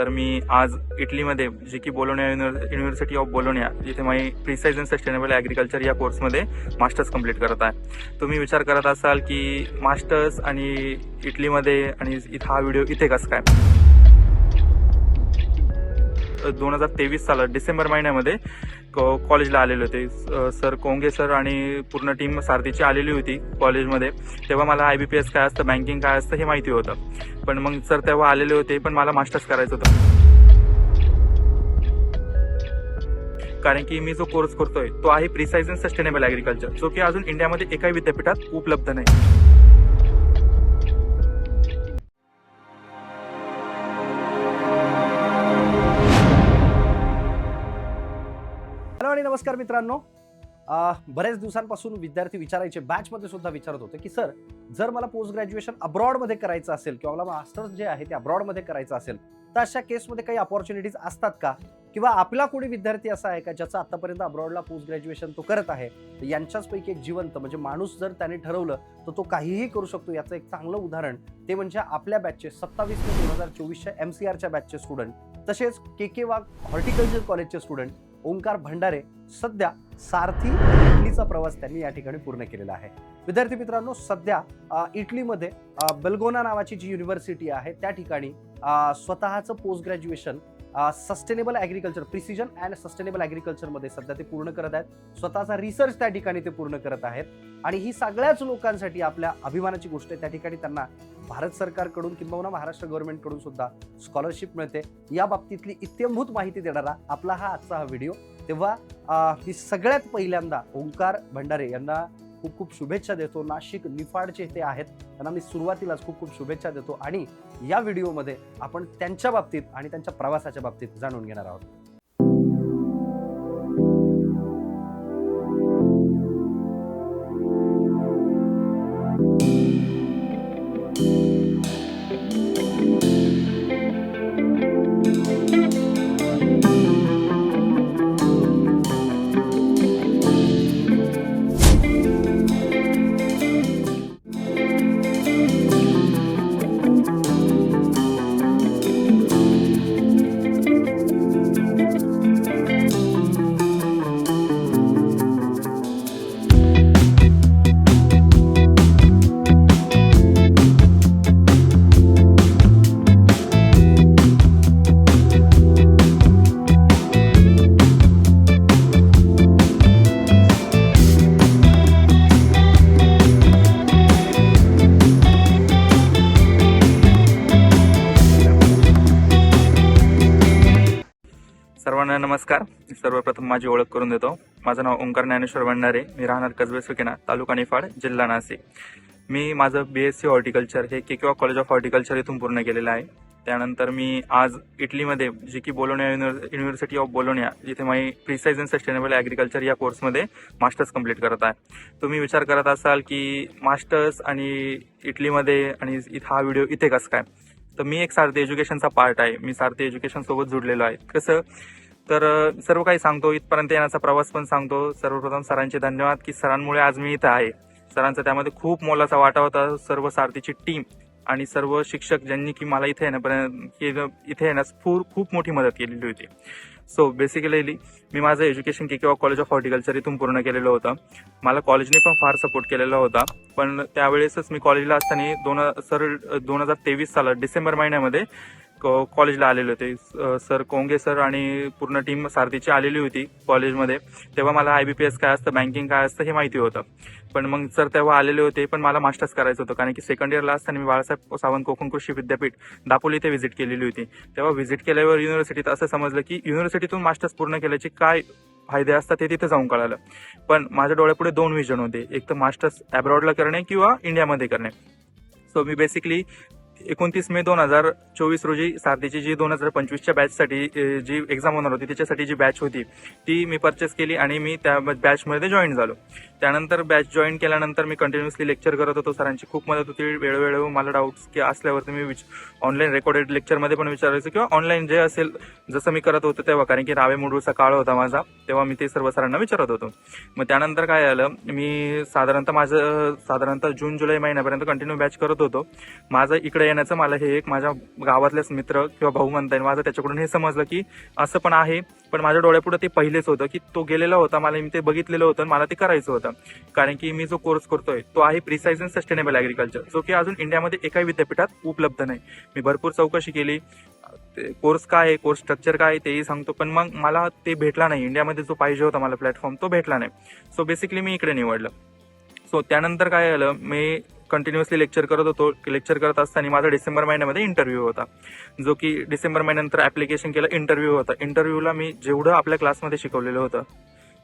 तर मी आज इटलीमध्ये जे की बोलोनिया युनिव्हर्सिटी ऑफ बोलोनिया जिथे मी प्रिसाइज अँड सस्टेनेबल ॲग्रिकल्चर या कोर्समध्ये मास्टर्स कंप्लीट करत आहे. तुम्ही विचार करत असाल की मास्टर्स आणि इटलीमध्ये आणि हा व्हिडिओ इथे कसं काय. 2023 सालात डिसेंबर महिन्यामध्ये कॉलेजला आलेले होते सर कोंगे सर आणि पूर्ण टीम सारथीची आलेली होती कॉलेजमध्ये. तेव्हा मला IBPS काय असतं, बँकिंग काय असतं हे माहिती होतं. पण मग सर तेव्हा आलेले होते, पण मला मास्टर्स करायचं होतं. कारण की मी जो कोर्स करतोय तो आहे प्रिसाइज अँड सस्टेनेबल ॲग्रिकल्चर, जो की अजून इंडियामध्ये एकाही विद्यापीठात उपलब्ध नाही. हॅलो आणि नमस्कार मित्रांनो. बऱ्याच दिवसांपासून विद्यार्थी विचारायचे, बॅचमध्ये सुद्धा विचारत होते की सर, जर मला पोस्ट ग्रॅज्युएशन अब्रॉडमध्ये करायचं असेल किंवा मला मास्टर्स जे आहे ते अब्रॉडमध्ये करायचं असेल तर अशा केसमध्ये काही अपॉर्च्युनिटीज असतात का, किंवा आपला कोणी विद्यार्थी असा आहे का ज्याचा आतापर्यंत अब्रॉडला पोस्ट ग्रॅज्युएशन तो करत आहे. तर यांच्याचपैकी एक जिवंत म्हणजे माणूस जर त्याने ठरवलं तर तो काहीही करू शकतो. याचं एक चांगलं उदाहरण ते म्हणजे आपल्या बॅचचे 27 ते 2024च्या MCRच्या बॅचचे स्टुडंट, तसेच KK वाघ हॉर्टिकल्चर कॉलेजचे स्टुडंट ओंकार भंडारे. सध्या सारथी इटलीचा प्रवास त्यांनी या ठिकाणी पूर्ण केलेला आहे. विद्यार्थी मित्रांनो, सध्या इटलीमध्ये बेल्गोना नावाची जी युनिव्हर्सिटी आहे त्या ठिकाणी स्वतःचं post graduation sustainable agriculture, precision and sustainable ॲग्रिकल्चरमध्ये सध्या ते पूर्ण करत आहेत. स्वतःचा रिसर्च त्या ठिकाणी ते पूर्ण करत आहेत आणि ही सगळ्याच लोकांसाठी आपल्या अभिमानाची गोष्ट आहे. त्या ठिकाणी त्यांना भारत सरकारकडून किंबहुना महाराष्ट्र गव्हर्नमेंटकडून सुद्धा स्कॉलरशिप मिळते. या बाबतीतली इत्यंभूत माहिती देणारा आपला आजचा हा व्हिडिओ. तेव्हा मी सगळ्यात पहिल्यांदा ओंकार भंडारे यांना खूप खूप शुभेच्छा देतो. नाशिक निफाडचे ते आहेत, त्यांना मी सुरुवातीलाच खूप खूप शुभेच्छा देतो आणि या व्हिडिओमध्ये आपण त्यांच्या बाबतीत आणि त्यांच्या प्रवासाच्या बाबतीत जाणून घेणार आहोत. सर्वांना नमस्कार. सर्वप्रथम माझी ओळख करून देतो. माझं नाव ओंकार ज्ञानेश्वर भंडारे. मी राहणार कसबे सुकिना, तालुका निफाड, जिल्हा नाशिक. मी माझं BSc हॉर्टिकल्चर हे KK Wagh college of horticulture इथून पूर्ण केलेलं आहे. त्यानंतर मी आज इटलीमध्ये जे की बोलोनिया युनिव्हर्सिटी ऑफ बोलोनिया जिथे मी प्रिसाइज अँड सस्टेनेबल ॲग्रिकल्चर या कोर्समध्ये मास्टर्स कंप्लीट करत आहे. तुम्ही विचार करत असाल की मास्टर्स आणि इटलीमध्ये आणि हा व्हिडिओ इथे कसं काय. तर मी एक सारथी एज्युकेशनचा पार्ट आहे. मी सारथी एज्युकेशन सोबत जुडलेलो आहे. कसं तर सर्व काही सांगतो, इथपर्यंत येण्याचा प्रवास पण सांगतो. सर्वप्रथम सरांचे धन्यवाद की सरांमुळे आज मी इथं आहे. सरांचा त्यामध्ये खूप मोलाचा वाटा होता. सर्व सारथीची टीम आणि सर्व शिक्षक ज्यांनी की मला इथे येण्यास खूप मोठी मदत केलेली होती. सो बेसिकली मी माझं education KK Wagh college of horticulture इथून पूर्ण केलेलं होतं. मला कॉलेजने पण फार सपोर्ट केलेला होता. पण त्यावेळेसच मी कॉलेजला असताना 2023 सालात डिसेंबर महिन्यामध्ये कॉलेजला आलेले होते सर कोंगे सर आणि पूर्ण टीम सारथीची आलेली होती कॉलेजमध्ये. तेव्हा मला IBPS काय असतं, बँकिंग काय असतं हे माहिती होतं. पण मग सर तेव्हा आलेले होते, पण मला मास्टर्स करायचं होतं. कारण की सेकंड इयरला असताना मी बाळासाहेब सावंत कोकण कृषी विद्यापीठ दापोली इथे व्हिजिट केलेली होती. तेव्हा व्हिजिट केल्यावर युनिव्हर्सिटीत असं समजलं की युनिव्हर्सिटीतून मास्टर्स पूर्ण केल्याचे काय फायदे असतात ते तिथे जाऊन कळालं. पण माझ्या डोळ्यापुढे 2 विजन होते, एक तर मास्टर्स अब्रॉडला करणे किंवा इंडियामध्ये करणे. सो मी बेसिकली 29 मे 2024 रोजी सारथीची जी 2025च्या बॅचसाठी जी एक्झाम होणार होती त्याच्यासाठी जी बॅच होती ती मी परचेस केली आणि मी त्या बॅचमध्ये जॉईन झालो. त्यानंतर बॅच जॉईन केल्यानंतर मी कंटिन्युअसली लेक्चर करत होतो. सरांची खूप मदत होती. वेळोवेळी मला डाऊट्स की असल्यावरती मी ऑनलाईन रेकॉर्डेड लेक्चरमध्ये पण विचारायचं किंवा ऑनलाईन जे असेल जसं मी करत होतो तेव्हा, कारण की रावे मुडूचा काळ होता माझा, तेव्हा मी ते सर्व सरांना विचारत होतो. मग त्यानंतर काय झालं, मी साधारणतः जून जुलै महिन्यापर्यंत कंटिन्यू बॅच करत होतो. माझं इकडे येण्याचं मला हे एक माझ्या गावातलेच मित्र किंवा भाऊ म्हणता येईल माझं, त्याच्याकडून हे समजलं की असं पण आहे. पण माझ्या डोळ्यापुढे ते पहिलेच होतं की तो गेलेला होता, मला मी ते बघितलेलं होतं, मला ते करायचं होतं. कारण की मी जो कोर्स करतोय तो आहे प्रिसाइज अँड सस्टेनेबल ॲग्रिकल्चर, जो की अजून इंडियामध्ये एकाही विद्यापीठात उपलब्ध नाही. मी भरपूर चौकशी केली, कोर्स काय आहे, कोर्स स्ट्रक्चर काय आहे तेही सांगतो, पण मग मला ते भेटला नाही. इंडियामध्ये जो पाहिजे होता मला प्लॅटफॉर्म तो भेटला नाही. सो बेसिकली मी इकडे निवडलं. सो त्यानंतर काय झालं, मी कंटिन्युअसली लेक्चर करत होतो. लेक्चर करत असताना माझा डिसेंबर महिन्यामध्ये इंटरव्ह्यू होता, जो की डिसेंबर महिन्यानंतर ऍप्लिकेशन केलं, इंटरव्ह्यू होता. इंटरव्ह्यूला मी जेवढं आपल्या क्लासमध्ये शिकवलेलं होतं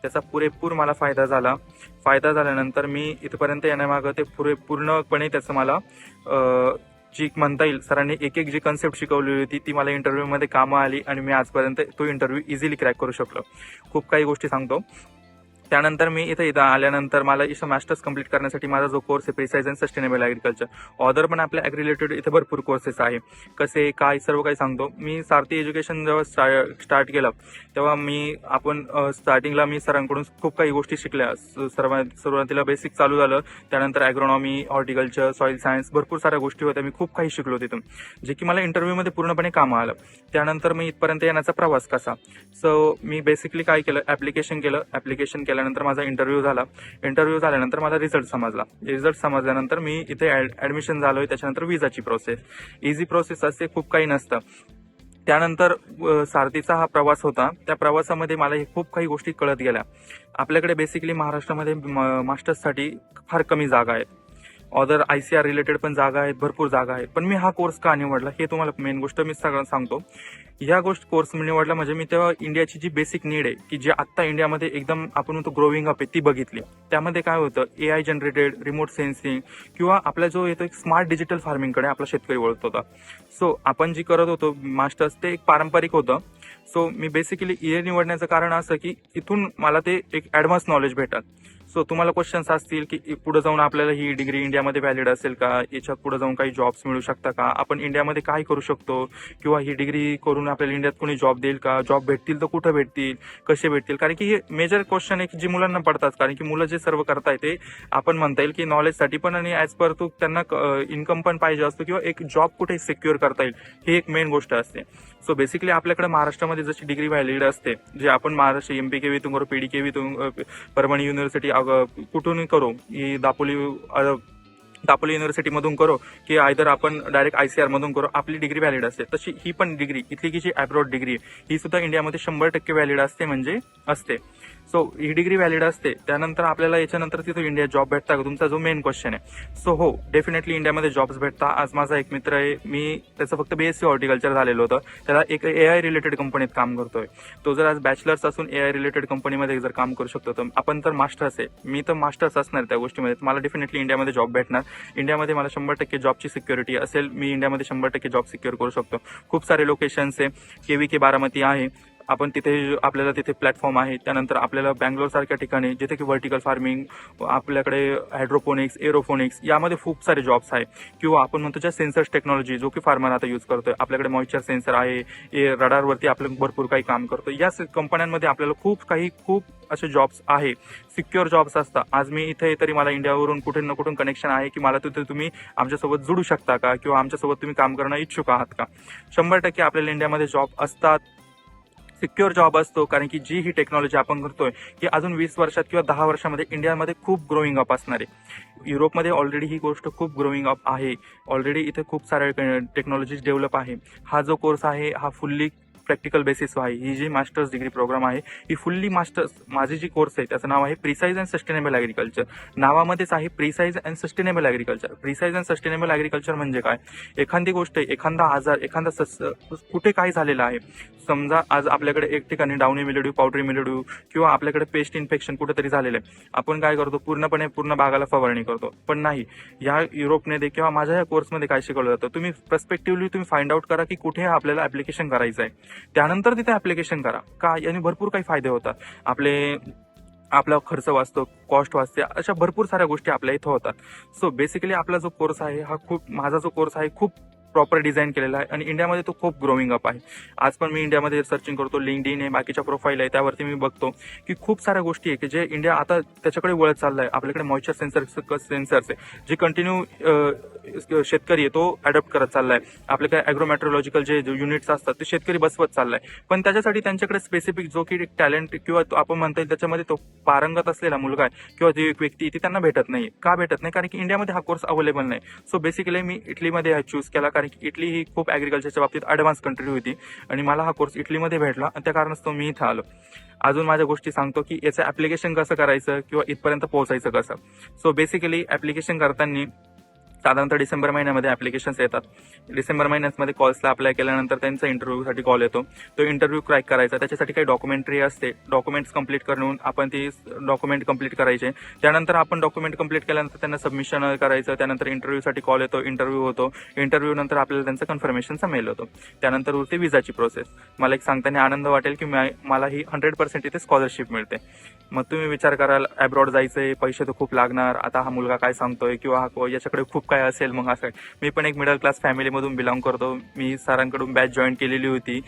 त्याचा पुरेपूर मला फायदा झाला. फायदा झाल्यानंतर मी इथपर्यंत येण्यामागं ते पूर्णपणे त्याचं मला जी म्हणता येईल सरांनी एक एक जी कन्सेप्ट शिकवलेली होती ती मला इंटरव्ह्यूमध्ये कामं आली आणि मी आजपर्यंत तो इंटरव्ह्यू इझिली क्रॅक करू शकलो. खूप काही गोष्टी सांगतो. त्यानंतर मी इथं आल्यानंतर मला इथं मास्टर्स कंप्लीट करण्यासाठी माझा जो कोर्स आहे precise and sustainable agriculture, other पण आपल्या ॲग्री रिलेटेड इथे भरपूर कोर्सेस आहे. कसे काय सर्व काही सांगतो. मी सारथी एज्युकेशन जेव्हा स्टार्ट केलं तेव्हा आपण स्टार्टिंगला मी सरांकडून खूप काही गोष्टी शिकल्या. सुरुवातीला बेसिक चालू झालं, त्यानंतर ॲग्रोनॉमी, हॉर्टिकल्चर, सॉईल सायन्स भरपूर साऱ्या गोष्टी होत्या. मी खूप काही शिकलो तिथून, जे की मला इंटरव्ह्यूमध्ये पूर्णपणे कामं आलं. त्यानंतर मी इथपर्यंत येण्याचा प्रवास कसा. सो मी बेसिकली काय केलं, ॲप्लिकेशन केल्यानंतर माझा इंटरव्ह्यू झाला. इंटरव्ह्यू झाल्यानंतर मला रिझल्ट समजल्यानंतर मी इथे ऍडमिशन झालोय. त्याच्यानंतर विजाची प्रोसेस, इझी प्रोसेस असते, खूप काही नसतं. त्यानंतर सारथीचा हा प्रवास होता. त्या प्रवासामध्ये मला खूप काही गोष्टी कळत गेल्या. आपल्याकडे बेसिकली महाराष्ट्रामध्ये मास्टर्ससाठी फार कमी जागा आहेत. ऑदर ICR रिलेटेड पण जागा आहेत, भरपूर जागा आहेत. पण मी हा कोर्स का निवडला हे तुम्हाला मेन गोष्ट मी सगळं सांगतो. या कोर्स निवडला म्हणजे मी तेव्हा इंडियाची जी बेसिक नीड आहे की जी आत्ता इंडियामध्ये एकदम आपण म्हणतो ग्रोविंग अप आहे ती बघितली. त्यामध्ये काय होतं, AI जनरेटेड रिमोट सेन्सिंग किंवा आपला जो येतो एक स्मार्ट डिजिटल फार्मिंगकडे आपला शेतकरी वळत होता. सो आपण जी करत होतो मास्टर्स ते एक पारंपरिक होतं. सो मी बेसिकली निवडण्याचं कारण असं की इथून मला ते एक ऍडव्हान्स नॉलेज भेटत. सो तुम्हाला क्वेश्चन्स असतील की पुढे जाऊन आपल्याला ही डिग्री इंडियामध्ये व्हॅलिड असेल का, याच्यात पुढे जाऊन काही जॉब्स मिळू शकता का, आपण इंडियामध्ये काय करू शकतो, किंवा ही डिग्री करून आपल्याला इंडियात कोणी जॉब देईल का, जॉब भेटतील तर कुठं भेटतील, कसे भेटतील. कारण की हे मेजर क्वेश्चन आहे की जी मुलांना पडतात. कारण की मुलं जे सर्व करताय ते आपण म्हणता येईल की नॉलेजसाठी पण आणि ऍज पर तो त्यांना इन्कम पण पाहिजे असतो किंवा एक जॉब कुठे सिक्युअर करता येईल ही एक मेन गोष्ट असते. सो बेसिकली आपल्याकडे महाराष्ट्रामध्ये जशी डिग्री व्हॅलिड असते, जे आपण महाराष्ट्र MPKV तुम करो, PDKV तुम परभणी युनिव्हर्सिटी कुठून करो, ही दापोली युनिव्हर्सिटीमधून करो की आयदर आपण डायरेक्ट ICR मधून करो, आपली डिग्री व्हॅलिड असते. तशी ही पण डिग्री इथली की जी अब्रॉड डिग्री ही सुद्धा इंडियामध्ये 100% व्हॅलिड असते, म्हणजे असते. सो ही डिग्री व्हॅलिड असते. त्यानंतर आपल्याला याच्यानंतर तिथं इंडिया जॉब भेटता का, तुमचा जो मेन क्वेश्चन आहे. सो हो, डेफिनेटली इंडियामध्ये जॉब्स भेटता. आज माझा एक मित्र आहे, मी त्याचं फक्त BSc हॉर्टिकल्चर झालेलं होतं, त्याला एक AI रिलेटेड कंपनीत काम करतोय. तो जर आज बॅचलर्स असून AI रिलेटेड कंपनीमध्ये जर काम करू शकतो, तर आपण तर मास्टर्स आहे, मी तर मास्टर्स असणार त्या गोष्टीमध्ये, मला डेफिनेटली इंडियामध्ये जॉब भेटणार. इंडियामध्ये मला 100% जॉबची सिक्युरिटी असेल, मी इंडियामध्ये 100% जॉब सिक्युअर करू शकतो. खूप सारे लोकेशन्स आहे, KVK बारामती आहे, आपण आपल्याला तिथे प्लॅटफॉर्म आहे. त्यानंतर आपल्याला बँगलोर सारख्या ठिकाणी जिथे की व्हर्टिकल फार्मिंग, आपल्याकडे हायड्रोपोनिक्स, एरोफोनिक्स यामध्ये खूप सारे जॉब्स आहे. किंवा आपण म्हणतो ज्या सेन्सर्स टेक्नॉलॉजी जो की फार्मर आता यूज करतोय, आपल्याकडे मॉइश्चर सेन्सर आहे, रडारवरती आपण भरपूर काही काम करतो. या कंपन्यांमध्ये आपल्याला खूप असे जॉब्स आहे, सिक्युअर जॉब्स असतात. आज मी इथे तरी मला इंडियावरून कुठून ना कुठून कनेक्शन आहे की मला तिथे तुम्ही आमच्यासोबत जोडू शकता का, किंवा आमच्यासोबत तुम्ही काम करणं इच्छुक आहात का. 100% आपल्याला इंडियामध्ये जॉब असतात, सिक्युअर जॉब असतो. कारण की जी ही टेक्नॉलॉजी आपण करतोय की अजून 20 वर्षात किंवा 10 वर्षामध्ये इंडियामध्ये खूप ग्रोईंग अप असणार आहे. युरोपमध्ये ऑलरेडी ही गोष्ट खूप ग्रोईंग अप आहे. ऑलरेडी इथे खूप साऱ्या टेक्नॉलॉजीज डेव्हलप आहे. हा जो कोर्स आहे हा फुल्ली प्रॅक्टिकल बेसिस आहे. ही जी मास्टर्स डिग्री प्रोग्राम आहे ही फुल्ली मास्टर्स, माझी जी कोर्स आहे त्याचं नाव आहे प्रिसाइज अँड सस्टेनेबल ॲग्रिकल्चर. नावामध्येच आहे precise and sustainable agriculture. Precise and sustainable agriculture म्हणजे काय, एखादी गोष्ट, एखादा आजार, एखादा कुठे काय झालेला आहे, समजा आज आपल्याकडे एक ठिकाणी डाउनी मिलेड्यू, पावडरी मिलेड्यू किंवा आपल्याकडे पेस्ट इन्फेक्शन कुठेतरी झालेलं आहे, आपण काय करतो, पूर्ण बागाला फवारणी करतो. पण नाही, या युरोपमध्ये किंवा माझ्या या कोर्समध्ये काय शिकवलं जातं, तुम्ही पर्स्पेक्टिव्हली तुम्ही फाइंड आउट करा की कुठे आपल्याला ऍप्लिकेशन करायचं आहे, त्यानंतर तिथे ऍप्लिकेशन करा. का, याने भरपूर काही फायदे होतात. आपला खर्च वाचतो, कॉस्ट वाचते, अशा भरपूर साऱ्या गोष्टी आपल्या इथं होतात. सो बेसिकली आपला जो कोर्स आहे हा माझा जो कोर्स आहे खूप प्रॉपर डिझाईन केलेला आहे आणि इंडियामध्ये तो खूप ग्रोविंग अप आहे. आज पण मी इंडियामध्ये सर्चिंग करतो, लिंक्डइन आहे, बाकीच्या प्रोफाईल आहे, त्यावरती मी बघतो की खूप साऱ्या गोष्टी आहे की जे इंडिया आता त्याच्याकडे वळत चाललं आहे. आपल्याकडे मॉइश्चर सेन्सर्स आहे जे कंटिन्यू शेतकरी आहे तो अडॉप्ट करत चाललाय. आपल्याकडे ॲग्रोमॅट्रोलॉजिकल जे युनिट्स असतात ते शेतकरी बसवत चाललाय. पण त्याच्यासाठी त्यांच्याकडे स्पेसिफिक जो की टॅलेंट किंवा आपण म्हणता येईल त्याच्यामध्ये तो पारंगत असलेला मुलगा आहे किंवा ती एक व्यक्ती ती त्यांना भेटत नाही. का भेटत नाही? कारण की इंडियामध्ये हा कोर्स अवेलेबल नाही. सो बेसिकली मी इटलीमध्ये हा चूज केला, कारण की इटली ही खूप ॲग्रिकल्चरच्या बाबतीत ॲडव्हान्स कंट्री होती आणि मला हा कोर्स इटलीमध्ये भेटला आणि त्या कारणास्तव मी इथं आलो. अजून माझ्या गोष्टी सांगतो की याचं ऍप्लिकेशन कसं करायचं किंवा इथपर्यंत पोहोचायचं कसं. सो बेसिकली ऍप्लिकेशन करताना साधारणतः डिसेंबर महिन्यामध्ये ऍप्लिकेशन्स येतात. डिसेंबर महिन्यामध्ये कॉल्सला अप्लाय केल्यानंतर त्यांचा इंटरव्ह्यूसाठी कॉल येतो. तो इंटरव्ह्यू क्रॅक करायचा, त्याच्यासाठी काही डॉक्युमेंटरी असते, डॉक्युमेंट्स कंप्लीट करून आपण ती डॉक्युमेंट कंप्लीट करायचे. त्यानंतर आपण डॉक्युमेंट कंप्लीट केल्यानंतर त्यांना सबमिशन करायचं. त्यानंतर इंटरव्ह्यूसाठी कॉल येतो, इंटरव्ह्यू होतो. इंटरव्ह्यू नंतर आपल्याला त्यांचा कन्फर्मेशनचा मेल होतो. त्यानंतर उरते विजाची प्रोसेस. मला एक सांगताना आनंद वाटेल की मला ही 100% इथे स्कॉलरशिप मिळते. मग तुम्ही विचार कराल अब्रॉड जायचंय, पैसे तर खूप लागणार, आता हा मुलगा काय सांगतोय किंवा हा याच्याकडे खूप काय असेल. मग असं मी पण एक मिडल क्लास फॅमिलीमधून बिलॉंग करतो. मी सरांकडून बॅच जॉईन केलेली होती.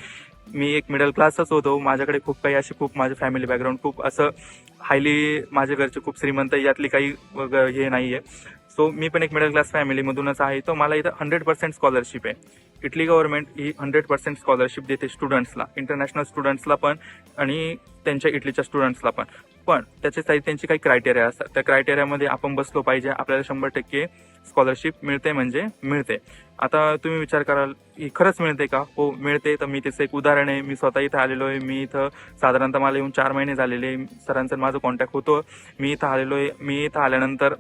मी एक मिडल क्लासच होतो. माझ्याकडे खूप काही असे खूप माझं फॅमिली बॅकग्राऊंड खूप असं हायली, माझे घरचे खूप श्रीमंत, यातली काही हे नाहीये. सो मी पण एक मिडल क्लास फॅमिलीमधूनच आहे. तो मला इथं 100% स्कॉलरशिप आहे. इटली गव्हर्नमेंट ही 100% स्कॉलरशिप देते स्टुडंट्सला, इंटरनॅशनल स्टुडंट्सला पण आणि त्यांच्या इटलीच्या स्टुडंट्सला पण. पण त्यांची काही क्रायटेरिया असतात. त्या क्रायटेरियामध्ये आपण बसलो पाहिजे. आपल्याला 100% स्कॉलरशिप मिळते म्हणजे मिळते. आता तुम्ही विचार कराल की खरंच मिळते का? हो मिळते. तर मी त्याचं एक उदाहरण आहे. मी स्वतः इथं आलेलो आहे. मी इथं साधारणतः मला येऊन 4 महिने झालेले. सरांचं माझं कॉन्टॅक्ट होतं. मी इथं आलेलो आहे. मी इथं आल्यानंतर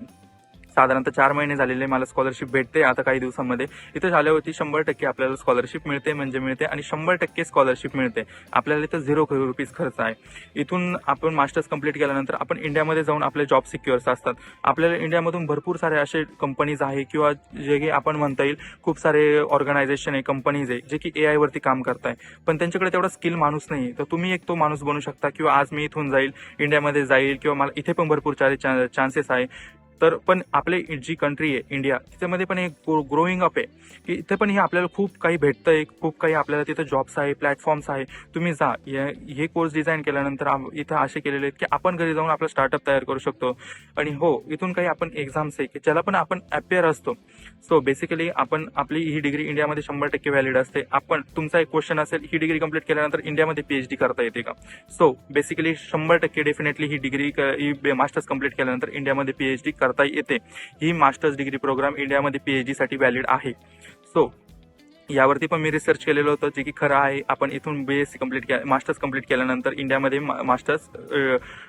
साधारणतः 4 महिने झालेले मला स्कॉलरशिप भेटते. आता काही दिवसांमध्ये इथं झाल्यावरती 100% आपल्याला स्कॉलरशिप मिळते म्हणजे मिळते आणि 100% स्कॉलरशिप मिळते. आपल्याला इथं 0 रुपीज खर्च आहे. इथून आपण मास्टर्स कंप्लीट केल्यानंतर आपण इंडियामध्ये जाऊन आपले जॉब सिक्युअर्स असतात. आपल्याला इंडियामधून भरपूर सारे असे कंपनीज आहे किंवा जे की आपण म्हणता येईल खूप सारे ऑर्गनायझेशन आहे, कंपनीज आहे जे की AI वरती काम करताय. पण त्यांच्याकडे तेवढा स्किल माणूस नाही. तर तुम्ही एक तो माणूस बनू शकता किंवा आज मी इथून जाईल, इंडियामध्ये जाईल किंवा मला इथे पण भरपूर सारे चान्सेस आहे. तर पण आपली जी कंट्री आहे इंडिया, त्याच्यामध्ये पण एक ग्रोईंग अप आहे की इथे पण हे आपल्याला खूप काही भेटतंय, खूप काही आपल्याला तिथे जॉब्स आहे, प्लॅटफॉर्म्स आहे. तुम्ही जा, हे कोर्स डिझाईन केल्यानंतर इथं असे केलेले आहेत की आपण घरी जाऊन आपला स्टार्टअप तयार करू शकतो. आणि हो, इथून काही आपण एक्झाम्स आहे की ज्याला पण आपण अपियर असतो. सो बेसिकली आपण आपली ही डिग्री इंडियामध्ये 100% व्हॅलिड असते. आपण तुमचा एक क्वेश्चन असेल, ही डिग्री कंप्लीट केल्यानंतर इंडियामध्ये PhD करता येते का? सो बेसिकली 100% डेफिनेटली ही डिग्री मास्टर्स कंप्लीट केल्यानंतर इंडियामध्ये PhD करता येते. ही मास्टर्स डिग्री प्रोग्राम इंडियामध्ये PhD साठी व्हॅलिड आहे. सो यावरती पण मी रिसर्च केलेलं होतं जे की खरं आहे. आपण इथून BSc मास्टर्स कंप्लीट केल्यानंतर इंडियामध्ये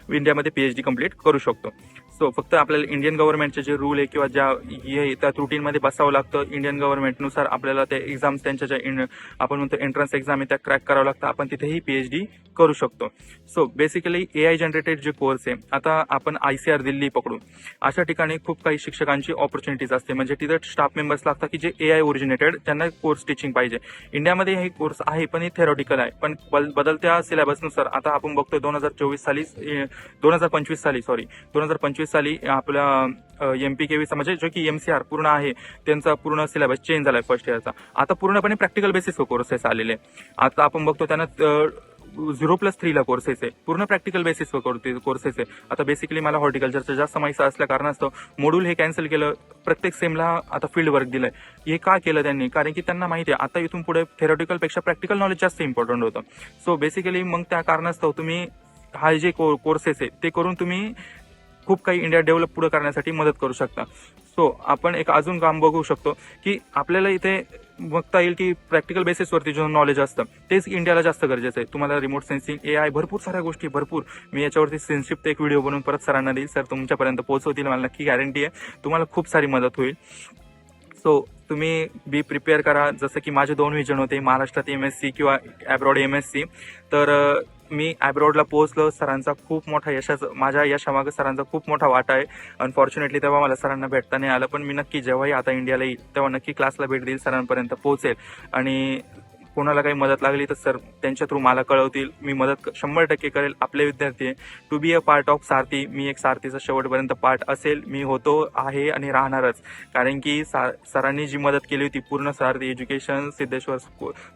इंडियामध्ये PhD कंप्लीट करू शकतो. सो फक्त आपल्याला इंडियन गव्हर्नमेंटचे जे रूल आहे किंवा त्या रुटीनमध्ये बसावं लागतं. इंडियन गव्हर्नमेंटनुसार आपल्याला त्या एक्झाम्स त्यांच्या ज्या आपण म्हणतो एंट्रन्स एक्झाम आहे त्या क्रॅक करावं लागतं. आपण तिथेही PhD करू शकतो. सो बेसिकली AI जनरेटेड जे कोर्स आहे, आता आपण ICR दिल्ली पकडू, अशा ठिकाणी खूप काही शिक्षकांची ऑपॉर्च्युनिटीज असते. म्हणजे तिथे स्टाफ मेंबर्स लागतात की जे AI ओरिजिनेटेड त्यांना कोर्स टीचिंग पाहिजे. इंडियामध्ये हे कोर्स आहे पण हे थेरॉटिकल आहे. पण बदलत्या सिलेबसनुसार आता आपण बघतोय 2025 साली आपल्या MPKV म्हणजे जो की MCR पूर्ण आहे त्यांचा पूर्ण सिलेबस चेंज झालाय फर्स्ट इयरचा. आता पूर्णपणे प्रॅक्टिकल बेसिसवर कोर्सेस आलेले. आता आपण बघतो त्यांना 0+3 ला कोर्सेस आहे, पूर्ण प्रॅक्टिकल बेसिसवर कोर्सेस आहे. आता बेसिकली मला हॉर्टिकल्चरचा जास्त माहिती असल्या कारणास्तव मॉड्यूल हे कॅन्सल केलं. प्रत्येक सेमला आता फील्ड वर्क दिलंय. हे का केलं त्यांनी? कारण की त्यांना माहिती आहे आता इथून पुढे थेरॉटिकल पेक्षा प्रॅक्टिकल नॉलेज जास्त इम्पॉर्टंट होतं. सो बेसिकली मग त्या कारणास्तव तुम्ही हा जे कोर्सेस आहे ते करून तुम्ही खूप काही इंडिया डेव्हलप पुढे करण्यासाठी मदत करू शकता. सो आपण एक अजून काम बघू शकतो की आपल्याला इथे बघता येईल की प्रॅक्टिकल बेसिसवरती जे नॉलेज असतं तेच इंडियाला जास्त गरजेचं आहे. तुम्हाला रिमोट सेन्सिंग, AI भरपूर साऱ्या गोष्टी मी याच्यावरती सेन्सिटिव्ह एक व्हिडिओ बनवून परत सरांना देईल. सर तुमच्यापर्यंत पोहोचवतील, मला नक्की गॅरंटी आहे. तुम्हाला खूप सारी मदत होईल. सो तुम्ही बी प्रिपेअर करा. जसं की माझे 2 विजन होते, महाराष्ट्रात MSc किंवा अब्रॉड MSc. तर मी अब्रॉडला पोहोचलो. सरांचा खूप मोठा माझ्या यशामागे सरांचा खूप मोठा वाटा आहे. अनफॉर्च्युनेटली तेव्हा मला सरांना भेटता नाही आलं, पण मी नक्की जेव्हाही आता इंडियाला येईल तेव्हा नक्की क्लासला भेट देईल, सरांपर्यंत पोहोचेल आणि कोणाला काही मदत लागली तर सर त्यांच्या थ्रू मला कळवतील. मी मदत 100% करेल. आपले विद्यार्थी आहे. To be a part of Sarathi. मी एक सारथीचा शेवटपर्यंत पार्ट असेल. मी होतो, आहे आणि राहणारच. कारण की सरांनी जी मदत केली होती, पूर्ण सारथी एज्युकेशन सिद्धेश्वर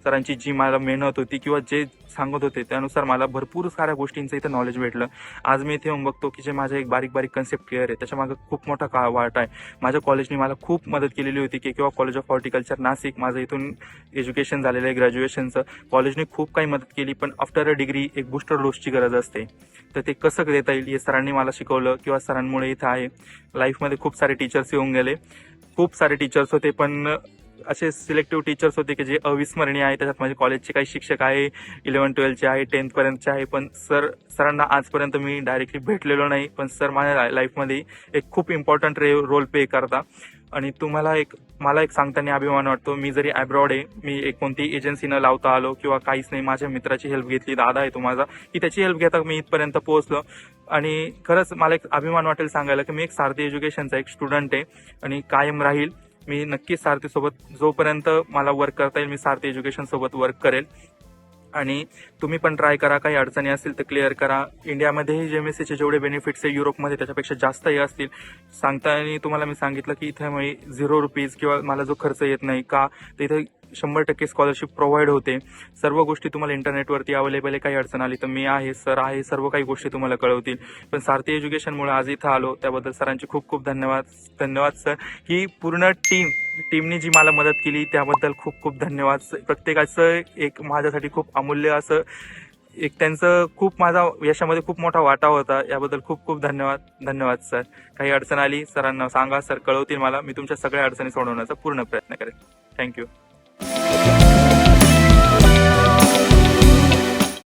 सरांची जी मला मेहनत होती किंवा जे सांगत होते त्यानुसार मला भरपूर साऱ्या गोष्टींचं इथं नॉलेज भेटलं. आज मी इथे येऊन बघतो की जे माझ्या एक बारीक बारीक कन्सेप्ट क्लिअर आहे, त्याच्या मागे खूप मोठा वाट आहे. माझ्या कॉलेजने मला खूप मदत केलेली होती. केकेवा कॉलेज ऑफ हॉर्टिकल्चर नाशिक, माझं इथून एज्युकेशन झालेलं आहे ग्रॅज्युएशनचं. कॉलेजने खूप काही मदत केली, पण आफ्टर अ डिग्री एक बूस्टर डोसची गरज असते. तर ते कसं देता येईल हे सरांनी मला शिकवलं किंवा सरांमुळे इथं आहे. लाईफमध्ये खूप सारे टीचर्स येऊन गेले. खूप सारे टीचर्स होते, पण असे सिलेक्टिव्ह टीचर्स होते की जे अविस्मरणीय आहे. त्याच्यात माझे कॉलेजचे काही शिक्षक आहे, 11-12चे आहे, 10th पर्यंतचे आहे. पण सरांना आजपर्यंत मी डायरेक्टली भेटलेलो नाही, पण सर माझ्या लाईफमध्ये एक खूप इम्पॉर्टंट रोल प्ले करता. आणि मला एक सांगताना अभिमान वाटतो. मी जरी अब्रॉड आहे, मी एक कोणती एजन्सी न लावता आलो किंवा काहीच नाही, माझ्या मित्राची हेल्प घेतली, दादा आहे तो माझा, की त्याची हेल्प घेता मी इथपर्यंत पोहोचलो. आणि खरंच मला एक अभिमान वाटेल सांगायला की मी एक सारथी एज्युकेशनचा एक स्टुडंट आहे आणि कायम राहील. मी नक्कीच सारथीसोबत जोपर्यंत मला वर्क करता येईल, मी सारथी एज्युकेशन सोबत वर्क करेल. आणि तुम्ही पण ट्राय करा. काही अडचणी असतील तर क्लिअर करा. इंडियामध्येही जेएमएससीचे जेवढे बेनिफिट्स आहे युरोपमध्ये त्याच्यापेक्षा जास्तही असतील. सांगताना तुम्हाला मी सांगितलं की इथे मी ₹0 किंवा मला जो खर्च येत नाही का, तर इथे 100% स्कॉलरशिप प्रोव्हाइड होते. सर्व गोष्टी तुम्हाला इंटरनेटवरती अवेलेबल आहे. काही अडचण आली तर मी आहे, सर आहे, सर्व काही गोष्टी तुम्हाला कळवतील. पण सारथी एज्युकेशनमुळे आज इथं आलो, त्याबद्दल सरांचे खूप खूप धन्यवाद सर. ही पूर्ण टीमनी जी मला मदत केली त्याबद्दल खूप खूप धन्यवाद. प्रत्येकाचं एक माझ्यासाठी खूप अमूल्य असं एक त्यांचं खूप माझा यशामध्ये खूप मोठा वाटा होता. याबद्दल खूप खूप धन्यवाद सर. काही अडचण आली सरांना सांगा, सर कळवतील मला. मी तुमच्या सगळ्या अडचणी सोडवण्याचा पूर्ण प्रयत्न करेन. थँक्यू.